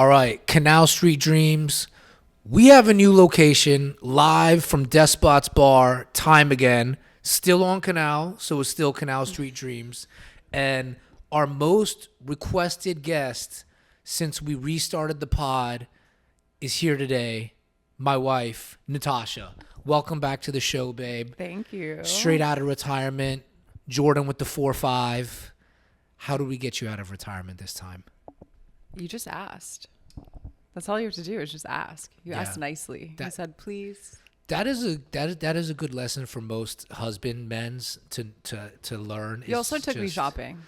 All right, Canal Street Dreams. We have a new location live from Despot's Bar, time again. Still on Canal, so it's still Canal Street Dreams. And our most requested guest since we restarted the pod is here today, my wife, Natashia. Welcome back to the show, babe. Thank you. Straight out of retirement, Jordan with the 4-5. How do we get you out of retirement this time? You just asked. That's all you have to do is just ask. You asked nicely. You said, please. That is a good lesson for most men's to learn. You also took me shopping.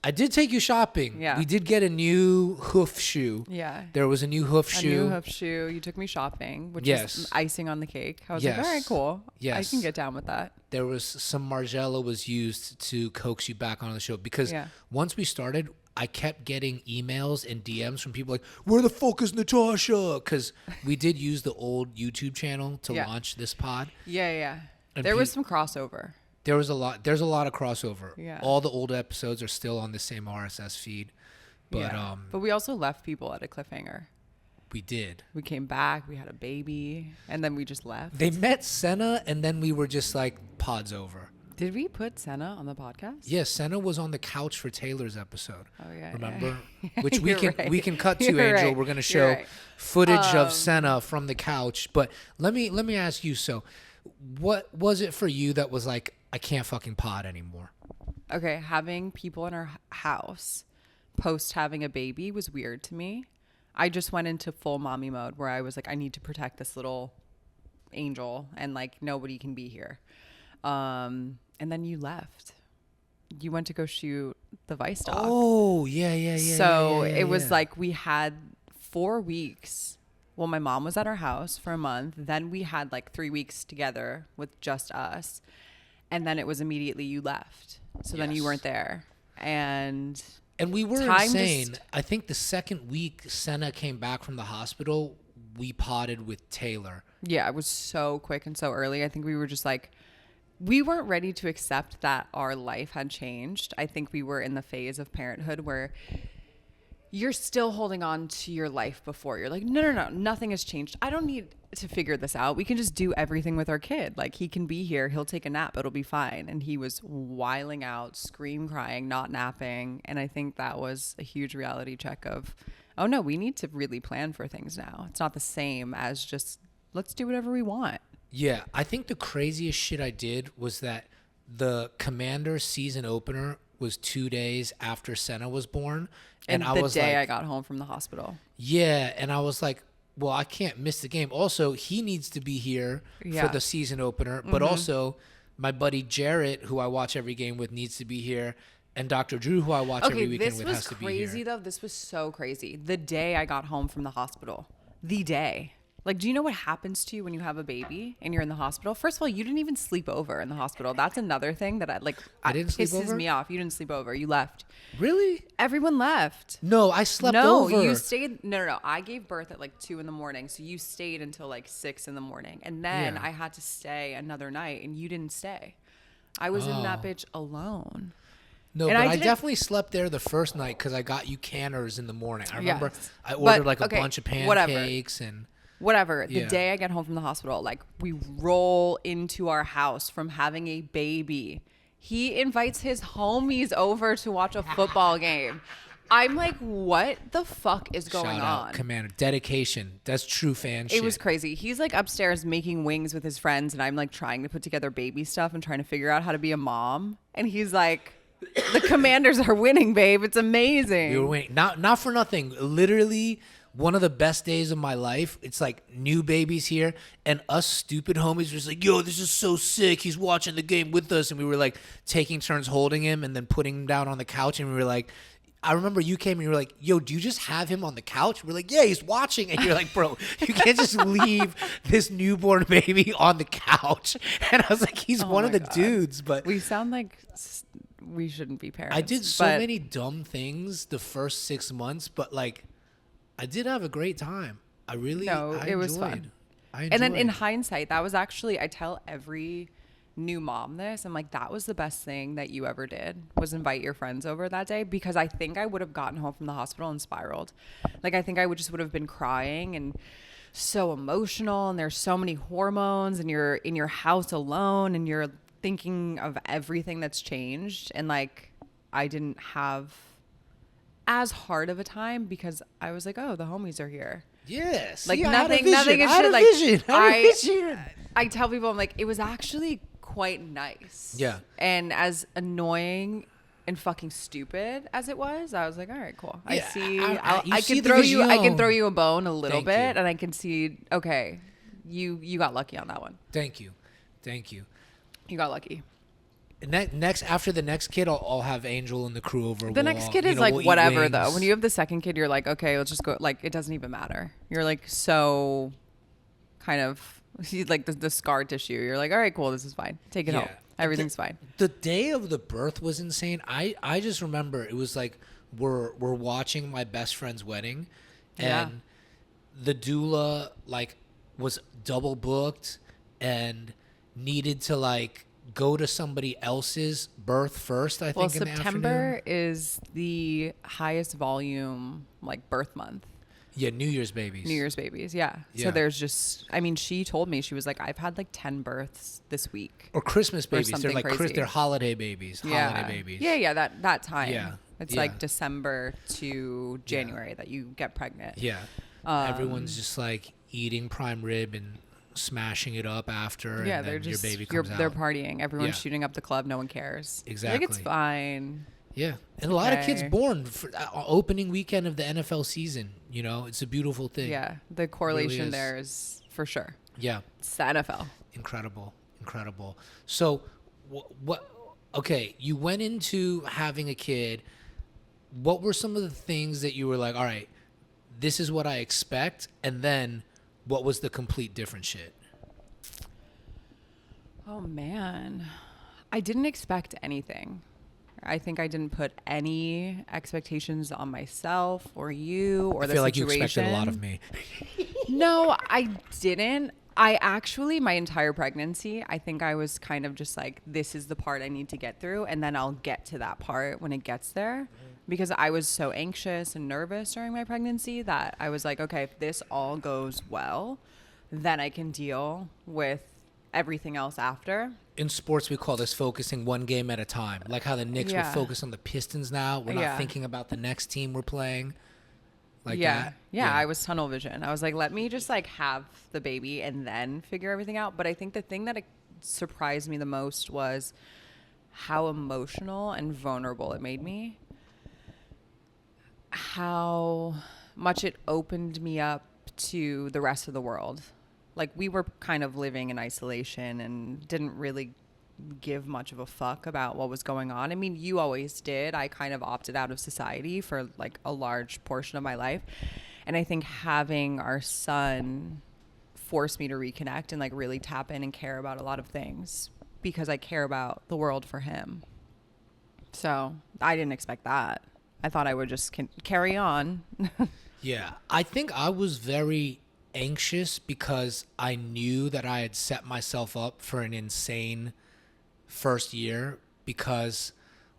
I did take you shopping. Yeah. We did get a new hoof shoe. Yeah. There was a new hoof shoe. A new hoof shoe. You took me shopping, which is icing on the cake. I was like, all right, cool. Yes. I can get down with that. There was some Margiela was used to coax you back on the show because once we started, I kept getting emails and DMs from people like, where the fuck is Natashia? Because we did use the old YouTube channel to launch this pod. Yeah. And there was some crossover. There's a lot of crossover. Yeah. All the old episodes are still on the same RSS feed. But we also left people at a cliffhanger. We did. We came back, we had a baby, and then we just left. They met Senna, and then we were just like, pod's over. Did we put Senna on the podcast? Yes, Senna was on the couch for Taylor's episode. Oh yeah. Remember? Which we can cut to, You're Angel. right. We're gonna show footage of Senna from the couch. But let me ask you, so what was it for you that was like, I can't fucking pod anymore? Okay, having people in our house post having a baby was weird to me. I just went into full mommy mode where I was like, I need to protect this little angel and like nobody can be here. And then you left. You went to go shoot the Vice doc. Oh, yeah. So it was like we had 4 weeks. Well, my mom was at our house for a month. Then we had like 3 weeks together with just us. And then it was immediately you left. So then you weren't there. And we were insane. I think the second week Senna came back from the hospital, we potted with Taylor. Yeah, it was so quick and so early. I think we were just like, we weren't ready to accept that our life had changed. I think we were in the phase of parenthood where you're still holding on to your life before. You're like, no, nothing has changed. I don't need to figure this out. We can just do everything with our kid. Like, he can be here. He'll take a nap. It'll be fine. And he was wiling out, crying, not napping. And I think that was a huge reality check of, oh no, we need to really plan for things now. It's not the same as just, let's do whatever we want. Yeah, I think the craziest shit I did was that the Commander season opener was 2 days after Senna was born. And I was the day I got home from the hospital. Yeah, and I was like, well, I can't miss the game. Also, he needs to be here for the season opener. But also, my buddy Jarrett, who I watch every game with, needs to be here. And Dr. Drew, who I watch every weekend with, has to be here. This was crazy, though. This was so crazy. The day I got home from the hospital. The day. Like, do you know what happens to you when you have a baby and you're in the hospital? First of all, you didn't even sleep over in the hospital. That's another thing that pisses me off. You didn't sleep over. You left. Really? Everyone left. No, I slept over. No, you stayed. No. I gave birth at like 2 a.m. So you stayed until like 6 a.m. And then I had to stay another night and you didn't stay. I was in that bitch alone. No, and but I definitely slept there the first night because I got you canners in the morning. I remember I ordered a bunch of pancakes and... Whatever. The day I get home from the hospital, like, we roll into our house from having a baby. He invites his homies over to watch a football game. I'm like, what the fuck is going on? Commander. Dedication. That's true fan shit. It was crazy. He's like upstairs making wings with his friends, and I'm like trying to put together baby stuff and trying to figure out how to be a mom. And he's like, the Commanders are winning, babe. It's amazing. We were winning. Not for nothing. Literally... one of the best days of my life. It's like new babies here, and us stupid homies were just like, yo, this is so sick. He's watching the game with us. And we were like taking turns holding him and then putting him down on the couch. And we were like, I remember you came and you were like, yo, do you just have him on the couch? We're like, yeah, he's watching. And you're like, bro, you can't just leave this newborn baby on the couch. And I was like, he's one of the dudes. But we sound like we shouldn't be parents. I did so many dumb things the first 6 months, but like, I did have a great time. It was fun. And then in hindsight, that was actually, I tell every new mom this. I'm like, that was the best thing that you ever did, was invite your friends over that day, because I think I would have gotten home from the hospital and spiraled. Like, I think I would have been crying and so emotional, and there's so many hormones, and you're in your house alone and you're thinking of everything that's changed. And like, I didn't have as hard of a time because I was like, oh, the homies are here. Yes. Like, yeah, nothing is shit. Like, I tell people, I'm like, it was actually quite nice. Yeah. And as annoying and fucking stupid as it was, I was like, all right, cool. Yeah, I can throw you a bone a little Thank bit, you. and I can see, okay, you got lucky on that one. Thank you. You got lucky. Next, after the next kid, I'll have Angel and the crew over. The next kid is like whatever though. When you have the second kid, you're like, okay, let's just go. Like, it doesn't even matter. You're like so kind of like the scar tissue. You're like, all right, cool, this is fine. Take it home. Everything's fine. The day of the birth was insane. I just remember it was like we're watching my best friend's wedding, and the doula like was double booked and needed to like go to somebody else's birth first. I think. Well, in the September afternoon. is the highest volume like birth month. Yeah, New Year's babies. Yeah. Yeah. So there's just, I mean, she told me, she was like, I've had like 10 births this week. Or Christmas babies. They're something like crazy. they're holiday babies. Holiday babies. Yeah, that time. Yeah. It's Yeah. like December to January that you get pregnant. Yeah. Everyone's just like eating prime rib and smashing it up after. Yeah, and they're then just, your baby comes out. they're partying. Everyone's Yeah. shooting up the club. No one cares. Exactly. Like, it's fine. Yeah, and a lot of kids Okay. born for opening weekend of the NFL season. You know, it's a beautiful thing. Yeah. The correlation is. there is for sure. Yeah. It's the NFL. Incredible. So, what? Okay, you went into having a kid. What were some of the things that you were like, all right, this is what I expect, and then what was the complete different shit? Oh, man. I didn't expect anything. I think I didn't put any expectations on myself or you or I the feel like situation. you expected a lot of me. No, I didn't. I actually, my entire pregnancy, I think I was kind of just like, this is the part I need to get through, and then I'll get to that part when it gets there. Because I was so anxious and nervous during my pregnancy that I was like, okay, if this all goes well, then I can deal with everything else after. In sports, we call this focusing one game at a time. Like how the Knicks would Yeah. focus on the Pistons now. We're not thinking about the next team we're playing. Like that. Yeah, I was tunnel vision. I was like, let me just like have the baby and then figure everything out. But I think the thing that surprised me the most was how emotional and vulnerable it made me. How much it opened me up to the rest of the world. Like, we were kind of living in isolation and didn't really give much of a fuck about what was going on. I mean, you always did. I kind of opted out of society for like a large portion of my life. And I think having our son forced me to reconnect and like really tap in and care about a lot of things because I care about the world for him. So I didn't expect that. I thought I would just carry on. Yeah. I think I was very anxious because I knew that I had set myself up for an insane first year because,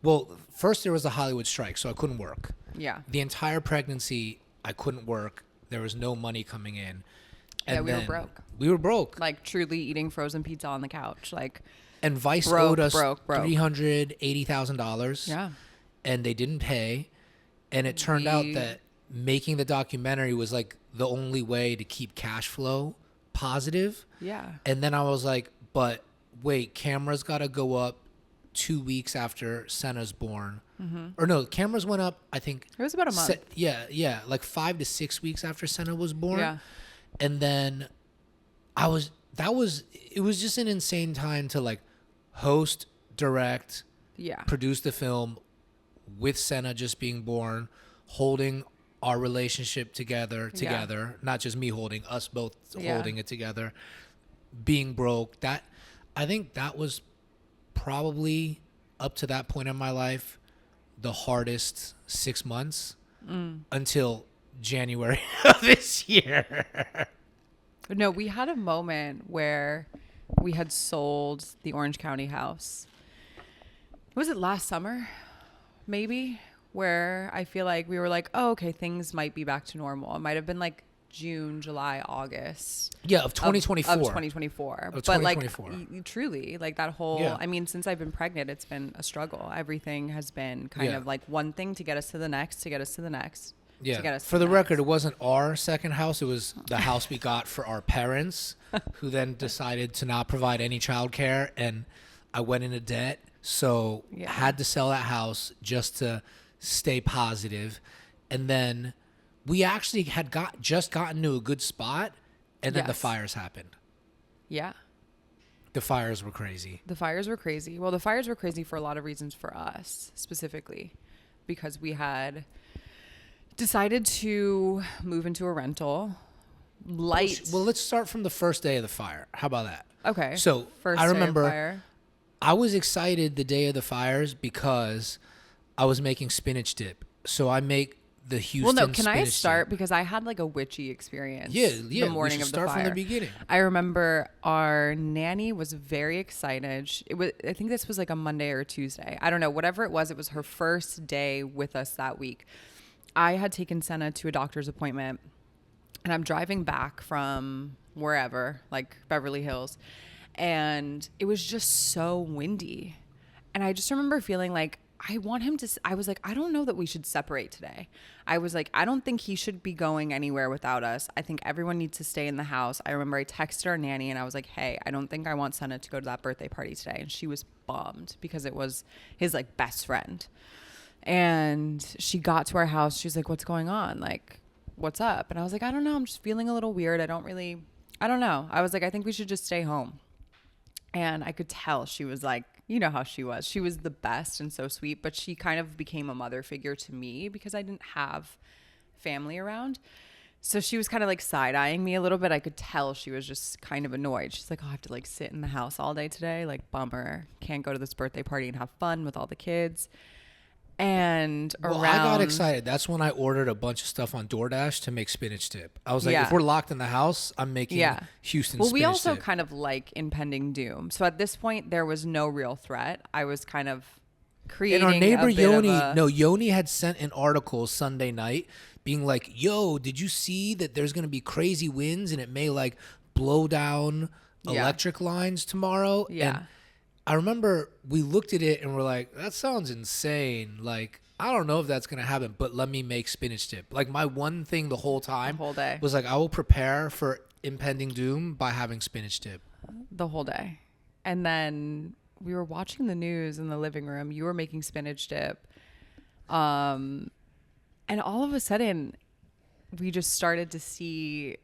well, first there was a Hollywood strike, so I couldn't work. Yeah. The entire pregnancy, I couldn't work. There was no money coming in. And Yeah, we were then broke. We were broke. Like, truly eating frozen pizza on the couch. Like, And Vice broke, owed us broke. $380,000. yeah. And they didn't pay. And it turned out that making the documentary was like the only way to keep cash flow positive. Yeah. And then I was like, but wait, cameras got to go up 2 weeks after Senna's born. Mm-hmm. Or no, cameras went up, I think. It was about a month. Yeah. Like 5 to 6 weeks after Senna was born. Yeah. And then it was just an insane time to like host, direct, Yeah. produce the film with Senna just being born, holding our relationship together, not just me holding, us both holding it together, being broke. That, I think that was probably up to that point in my life the hardest 6 months until January of this year. No, we had a moment where we had sold the Orange County house. Was it last summer? Maybe, where I feel like we were like, oh, okay, things might be back to normal. It might have been like June, July, August. Yeah, of 2024. Of 2024. Of But 2024. like, truly, like that whole, Yeah. I mean, since I've been pregnant, it's been a struggle. Everything has been kind Yeah. of like one thing to get us to the next, to get us to the next. Yeah. To get us For to the next. record, it wasn't our second house. It was the house we got for our parents, who then decided to not provide any childcare, and I went into debt. So Yeah. had to sell that house just to stay positive. And then we actually had just gotten to a good spot, and then the Yes. fires happened. Yeah. The fires were crazy. The fires were crazy. Well, the fires were crazy for a lot of reasons for us specifically, because we had decided to move into a rental. Well, let's start from the first day of the fire. How about that? Okay. So First I day of remember fire. I was excited the day of the fires because I was making spinach dip. So I make the Houston Well, no, can I spinach start? dip. Because I had like a witchy experience. Yeah. The morning we of should the start fire. from the beginning. I remember our nanny was very excited. I think this was like a Monday or a Tuesday. I don't know. Whatever it was her first day with us that week. I had taken Senna to a doctor's appointment, and I'm driving back from wherever, like Beverly Hills, and it was just so windy. And I just remember feeling like I want him to, I was like, I don't know that we should separate today. I was like, I don't think he should be going anywhere without us. I think everyone needs to stay in the house. I remember I texted our nanny and I was like, hey, I don't think I want Senna to go to that birthday party today. And she was bummed because it was his like best friend. And she got to our house. She's like, what's going on? Like, what's up? And I was like, I don't know. I'm just feeling a little weird. I don't know. I was like, I think we should just stay home. And I could tell she was like, you know how she was. She was the best and so sweet, but she kind of became a mother figure to me because I didn't have family around. So she was kind of like side-eyeing me a little bit. I could tell she was just kind of annoyed. She's like, oh, I have to like sit in the house all day today. Like, bummer. Can't go to this birthday party and have fun with all the kids. And Well, I got excited. That's when I ordered a bunch of stuff on DoorDash to make spinach dip. I was like, Yeah. if we're locked in the house, I'm making Houston Well, spinach we also dip. kind of like impending doom. So at this point, there was no real threat. I was kind of creating And our neighbor a bit of a- Yoni had sent an article Sunday night being like, yo, did you see that there's going to be crazy winds and it may like blow down electric lines tomorrow? Yeah. And I remember we looked at it and we're like, that sounds insane. Like, I don't know if that's going to happen, but let me make spinach dip. Like, my one thing the whole time whole day. was like, I will prepare for impending doom by having spinach dip. the whole day. And then we were watching the news in the living room. You were making spinach dip. And all of a sudden, we just started to see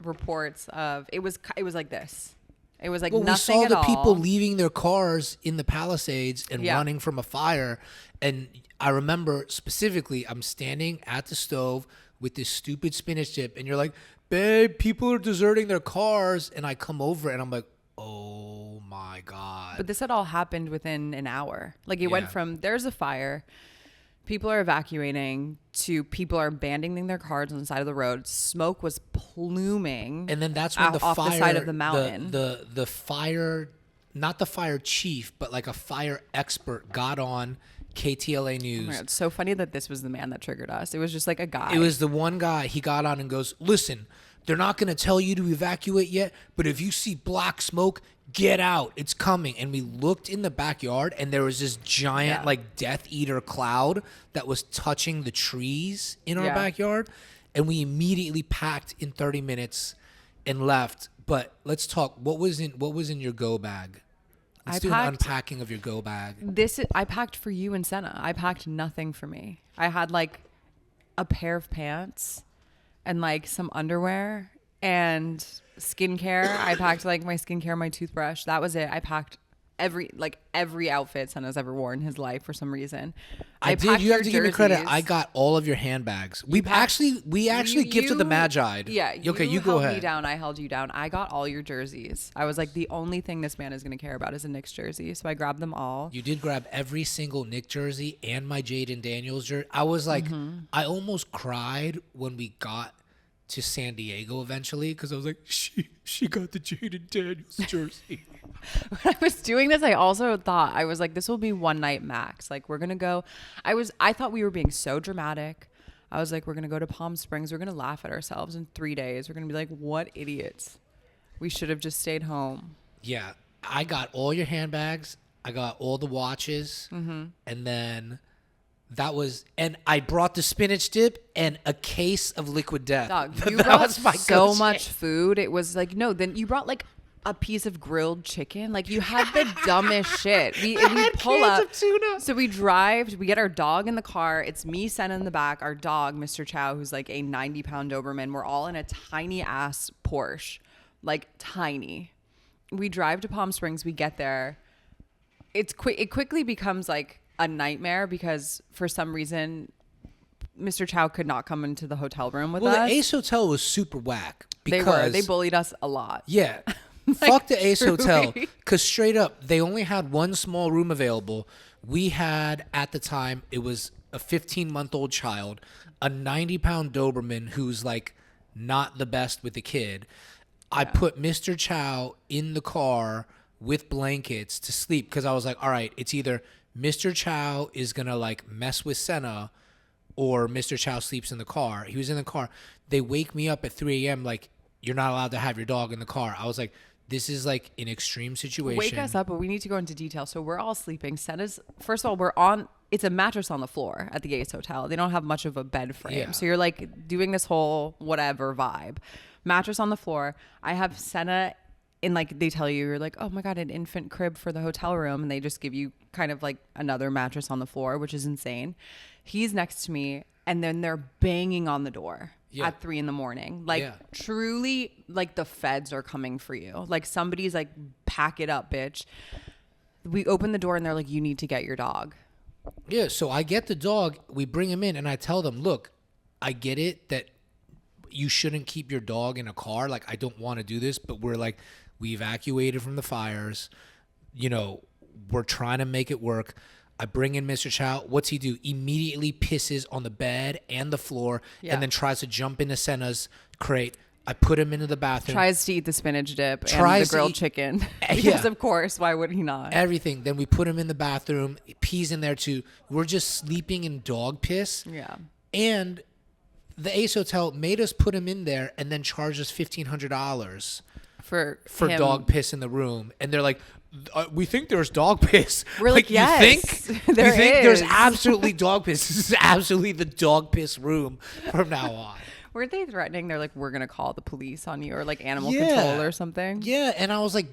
reports of it was like this. It was like Well, we nothing saw at the all. people leaving their cars in the Palisades and running from a fire. And I remember specifically, I'm standing at the stove with this stupid spinach dip, and you're like, babe, people are deserting their cars. And I come over and I'm like, oh my God. But this had all happened within an hour. Like it went Yeah. from there's a fire, people are evacuating, to people are abandoning their cars on the side of the road. Smoke was pluming. And then that's when the off fire, the side of the mountain. the fire, not the fire chief, but like a fire expert got on KTLA Oh News. my God, it's so funny that this was the man that triggered us. It was just like a guy. It was the one guy. He got on and goes, listen, they're not going to tell you to evacuate yet, but if you see black smoke, get out. It's coming. And we looked in the backyard, and there was this giant, like, Death Eater cloud that was touching the trees in our backyard. And we immediately packed in 30 minutes and left. But let's talk. What was in your go bag? Let's do an unpacking of your go bag. I packed for you and Senna. I packed nothing for me. I had like a pair of pants and like some underwear and skincare. I packed like my skincare, my toothbrush. That was it. I packed every outfit Senna's ever worn in his life for some reason. I did. packed You have your to give me credit. jerseys. I got all of your handbags. We actually gifted the Magi. Yeah. Okay, you go held ahead. me down. I held you down. I got all your jerseys. I was like, the only thing this man is going to care about is a Knicks jersey. So I grabbed them all. You did grab every single Nick jersey and my Jaden Daniels jersey. I was like, I almost cried when we got to San Diego eventually because I was like, she got the Jaden Daniels jersey. When I was doing this, I also thought, I was like, this will be one night max. Like, we're going to go. I thought we were being so dramatic. I was like, we're going to go to Palm Springs. We're going to laugh at ourselves in 3 days. We're going to be like, what idiots. We should have just stayed home. Yeah. I got all your handbags. I got all the watches. Mm-hmm. And then and I brought the spinach dip and a case of Liquid Death. Dog, you brought so much food. It was like, no, then you brought like a piece of grilled chicken. Like, you had the dumbest shit. We pull up. Of tuna. So we get our dog in the car. It's me, Senna in the back. Our dog, Mr. Chow, who's like a 90-pound Doberman. We're all in a tiny ass Porsche, like tiny. We drive to Palm Springs. We get there. It quickly becomes like a nightmare because for some reason Mr. Chow could not come into the hotel room with us. Well, the Ace Hotel was super whack. They bullied us a lot. Yeah. Like, fuck the Ace Hotel. Because straight up, they only had one small room available. We had, at the time, it was a 15-month-old child, a 90-pound Doberman who's like not the best with the kid. I put Mr. Chow in the car with blankets to sleep because I was like, all right, it's either Mr. Chow is going to like mess with Senna or Mr. Chow sleeps in the car. He was in the car. They wake me up at 3 a.m. like, you're not allowed to have your dog in the car. I was like, this is like an extreme situation. Wake us up, but we need to go into detail. So we're all sleeping. Senna's, first of all, it's a mattress on the floor at the Ace Hotel. They don't have much of a bed frame. Yeah. So you're like doing this whole whatever vibe. Mattress on the floor. I have Senna in, like, they tell you, you're like, oh my God, an infant crib for the hotel room. And they just give you kind of like another mattress on the floor, which is insane. He's next to me. And then they're banging on the door at 3 a.m. Like, truly, like, the feds are coming for you. Like, somebody's like, pack it up, bitch. We open the door and they're like, you need to get your dog. Yeah, so I get the dog. We bring him in and I tell them, look, I get it that you shouldn't keep your dog in a car. Like, I don't want to do this, but we're like, we evacuated from the fires. You know, we're trying to make it work. I bring in Mr. Chow. What's he do? Immediately pisses on the bed and the floor and then tries to jump into Senna's crate. I put him into the bathroom. Tries to eat the spinach dip and the grilled chicken. Because, of course, why would he not? Everything. Then we put him in the bathroom. He pees in there, too. We're just sleeping in dog piss. Yeah. And the Ace Hotel made us put him in there and then charged us $1,500 for dog piss in the room. And they're like, we think there's dog piss. We're like, yes, you think there's absolutely dog piss? This is absolutely the dog piss room from now on. Weren't they threatening? They're like, we're going to call the police on you or like animal control or something. Yeah. And I was like,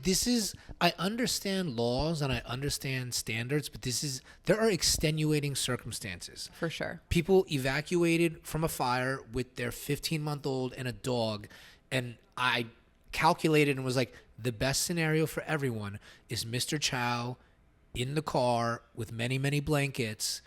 I understand laws and I understand standards, but there are extenuating circumstances. For sure. People evacuated from a fire with their 15-month-old and a dog. And I calculated and was like, the best scenario for everyone is Mr. Chow in the car with many, many blankets,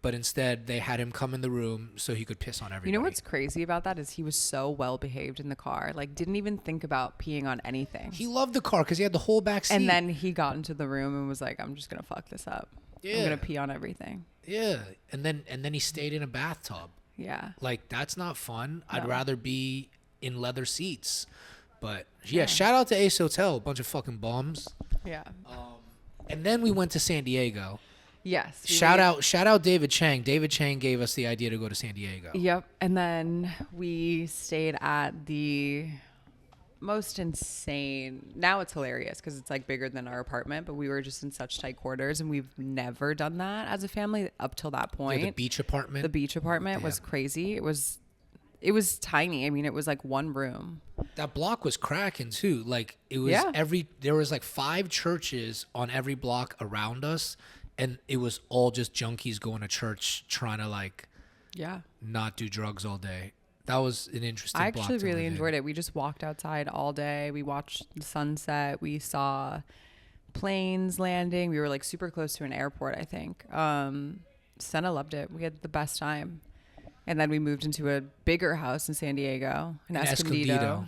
but instead they had him come in the room so he could piss on everybody. You know what's crazy about that is he was so well behaved in the car. Like, didn't even think about peeing on anything. He loved the car because he had the whole back seat. And then he got into the room and was like, I'm just going to fuck this up. Yeah. I'm going to pee on everything. Yeah. And then he stayed in a bathtub. Yeah. Like, that's not fun. No. I'd rather be in leather seats. But yeah, shout out to Ace Hotel, a bunch of fucking bums. Yeah. And then we went to San Diego. Yes. Shout out David Chang. David Chang gave us the idea to go to San Diego. Yep. And then we stayed at the most insane. Now it's hilarious because it's like bigger than our apartment, but we were just in such tight quarters and we've never done that as a family up till that point. Yeah, the beach apartment was crazy. It was tiny. I mean, it was like one room. That block was cracking too. Like, it was there was like 5 churches on every block around us, and it was all just junkies going to church trying to like not do drugs all day. That was an interesting block. I actually really enjoyed it. We just walked outside all day. We watched the sunset. We saw planes landing. We were like super close to an airport, I think. Senna loved it. We had the best time. And then we moved into a bigger house in San Diego, in Escondido.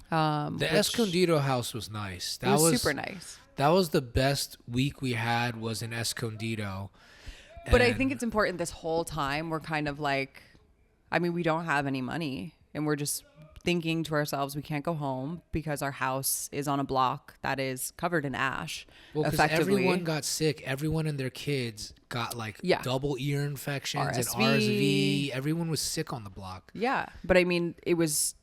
The Escondido house was nice. It was super nice. That was the best week we had was in Escondido. But I think it's important this whole time we're kind of like, I mean, we don't have any money, and we're just thinking to ourselves, we can't go home because our house is on a block that is covered in ash. Well, because effectively. everyone got sick. Everyone and their kids got like double ear infections and RSV. RSV. Everyone was sick on the block. Yeah. But I mean, it was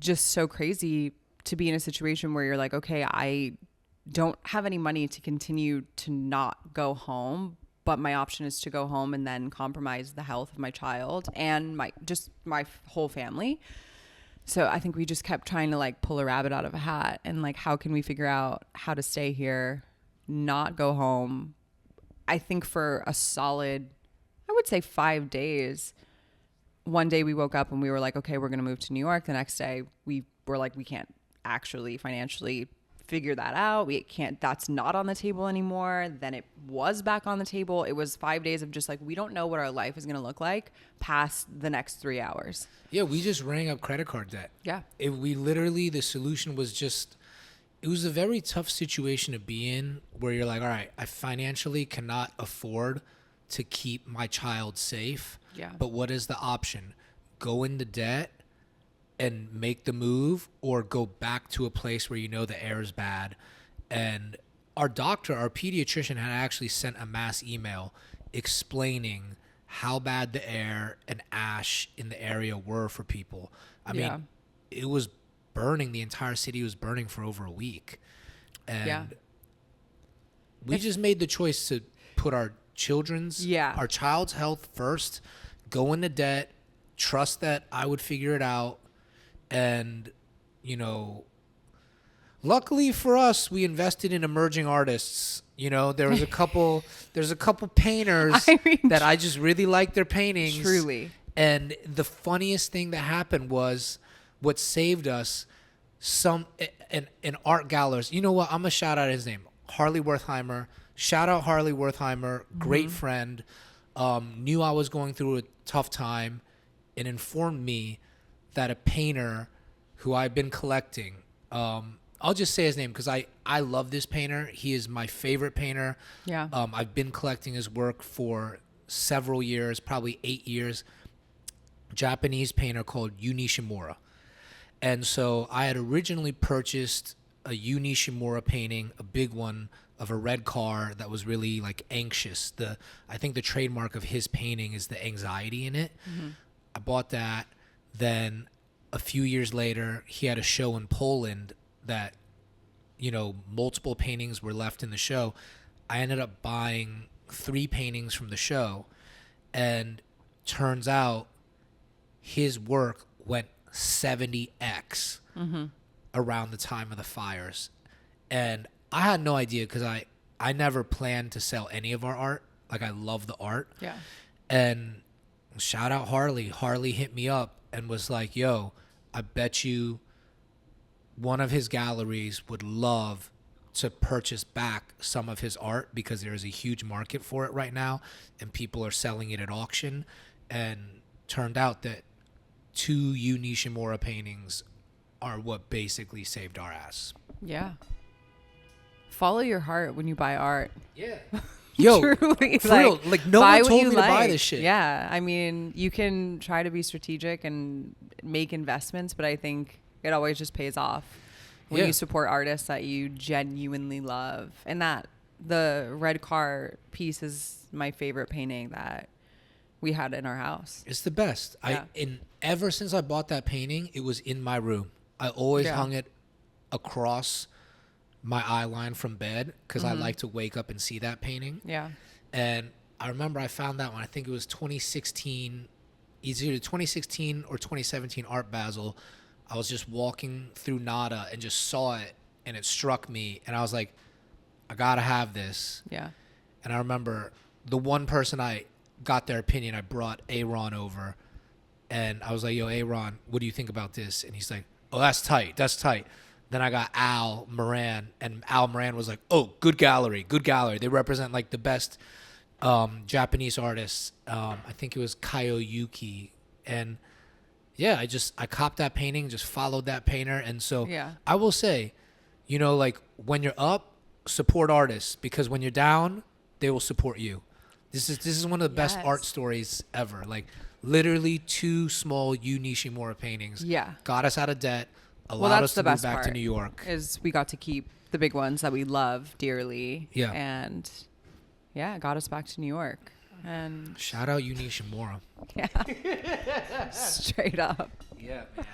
just so crazy to be in a situation where you're like, okay, I don't have any money to continue to not go home, but my option is to go home and then compromise the health of my child and my whole family. So I think we just kept trying to like pull a rabbit out of a hat and like, how can we figure out how to stay here, not go home? I think for a solid, I would say 5 days. One day we woke up and we were like, okay, we're going to move to New York. The next day we were like, we can't actually financially figure that out. We can't, that's not on the table anymore. Then it was back on the table. It was 5 days of just like, we don't know what our life is going to look like past the next 3 hours. Yeah, we just rang up credit card debt. Yeah. The solution was just, it was a very tough situation to be in where you're like, all right, I financially cannot afford to keep my child safe. Yeah. But what is the option? Go into debt and make the move, or go back to a place where you know the air is bad. And our pediatrician had actually sent a mass email explaining how bad the air and ash in the area were for people. I mean, it was burning. The entire city was burning for over a week. And we just made the choice to put our child's health first, go into debt, trust that I would figure it out. And, you know, luckily for us, we invested in emerging artists. You know, there's a couple painters that I just really like their paintings. Truly. And the funniest thing that happened was what saved us, an art galleries. You know what? I'm going to shout out his name, Harley Wertheimer. Shout out Harley Wertheimer, great friend. Knew I was going through a tough time and informed me that a painter who I've been collecting, I'll just say his name because I love this painter. He is my favorite painter. Yeah. I've been collecting his work for several years, probably 8 years. Japanese painter called Yu Nishimura. And so I had originally purchased a Yu Nishimura painting, a big one, of a red car that was really like anxious. I think the trademark of his painting is the anxiety in it. Mm-hmm. I bought that. Then a few years later, he had a show in Poland that, you know, multiple paintings were left in the show. I ended up buying 3 paintings from the show, and turns out his work went 70x around the time of the fires. And I had no idea because I never planned to sell any of our art. Like, I love the art. Yeah. And shout out Harley. Harley hit me up and was like, yo, I bet you one of his galleries would love to purchase back some of his art because there is a huge market for it right now and people are selling it at auction. And turned out that 2 Yu Nishimura paintings are what basically saved our ass. Yeah. Follow your heart when you buy art. Yeah. Yo, truly, for real, like no one told me to buy this shit. Yeah, I mean, you can try to be strategic and make investments, but I think it always just pays off when you support artists that you genuinely love. And that the red car piece is my favorite painting that we had in our house. It's the best. Yeah. Ever since I bought that painting, it was in my room. I always hung it across my eye line from bed because I like to wake up and see that painting. Yeah. And I remember I found that one. I think it was 2016, either 2016 or 2017 Art Basel. I was just walking through Nada and just saw it, and it struck me. And I was like, I got to have this. Yeah. And I remember the one person I got their opinion, I brought Aaron over. And I was like, yo, Aaron, what do you think about this? And he's like, oh, that's tight. That's tight. Then I got Al Moran, and Al Moran was like, oh, good gallery, good gallery. They represent like the best Japanese artists. I think it was Kaioyuki. And yeah, I copped that painting, just followed that painter. And so I will say, you know, like when you're up, support artists, because when you're down, they will support you. This is one of the best art stories ever. Like literally 2 small Yu Nishimura paintings. Yeah. Got us out of debt, Well, allowed that's us the to move best back part. to New York. Is we got to keep the big ones that we love dearly. Yeah. And yeah, it got us back to New York. And Shout out Yu Nishimura. yeah, straight up. Yeah, man.